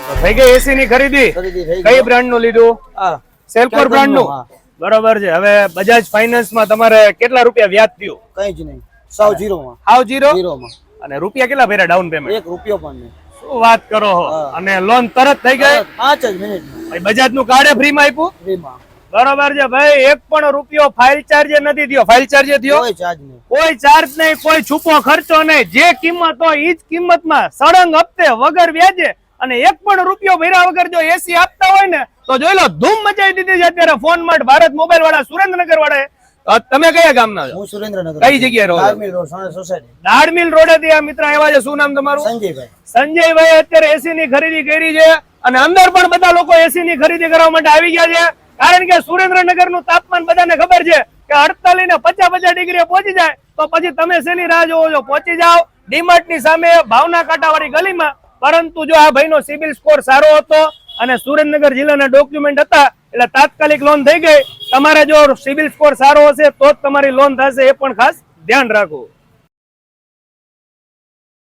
થઈ ગઈ એસી ની ખરીદી કઈ બ્રાન્ડ નું લીધું સેલ્કોર બ્રાન્ડ નું બરોબર છે હવે બજાજ ફાઇનાન્સ માં તમારે કેટલા રૂપિયા વ્યાજ થયું કઈ જ નહીં સાવ જીરો માં હાવ જીરો માં અને રૂપિયા કેટલા ભર્યા ડાઉન પેમેન્ટ 1 રૂપિયો પણ નહીં શું વાત કરો અને લોન તરત થઈ ગઈ 5 જ મિનિટમાં ભાઈ બજાજ નું કાર્ડ ફ્રી માં આપ્યું ફ્રીમાં બરોબર છે ભાઈ 1 પણ રૂપિયો ફાઇલ ચાર્જ નથી થયો ફાઇલ ચાર્જ થયો કોઈ ચાર્જ નહીં કોઈ ચાર્જ નહીં કોઈ છૂપો ખર્ચો નહીં જે કિંમત હોય ઈ જ કિંમતમાં સળંગ હપ્તે વગર વ્યાજે અને 1 પણ રૂપિયો ભર્યા વગર જો એસી આપતા હોય ને તો જોઈ લો ધૂમ મચાવી દીધી છે અત્યારે ફોન માર્ટ ભારત મોબાઈલ વાળા સુરેન્દ્રનગર વાળા તમે કયા ગામના છો હું સુરેન્દ્રનગર કઈ જગ્યાએ રહો દાળમિલ રોડ સોના સોસાયટી દાળમિલ રોડે થી આ મિત્ર આવ્યા છે શું નામ તમારું સંજયભાઈ સંજયભાઈ અત્યારે એસી ની ખરીદી કરી છે અને અંદર પણ બધા લોકો એસી ની ખરીદી કરવા માટે આવી ગયા છે કારણ કે સુરેન્દ્રનગર નું તાપમાન બધાને ખબર છે કે 48 ને 50 ડિગ્રી પહોંચી જાય તો પછી તમે શેની રાહ જોવો છો પહોંચી જાઓ ડીમાર્ટ ની સામે ભાવના કાંટાવાળી ગલીમાં પરંતુ જો આ ભાઈનો સિબિલ સ્કોર સારો હતો અને સુરેન્દ્રનગર જિલ્લાના ડોક્યુમેન્ટ હતા એટલે તાત્કાલિક લોન થઈ ગઈ તમારે જો સિબિલ સ્કોર સારો હશે તો જ તમારી લોન થશે એ પણ ખાસ ધ્યાન રાખો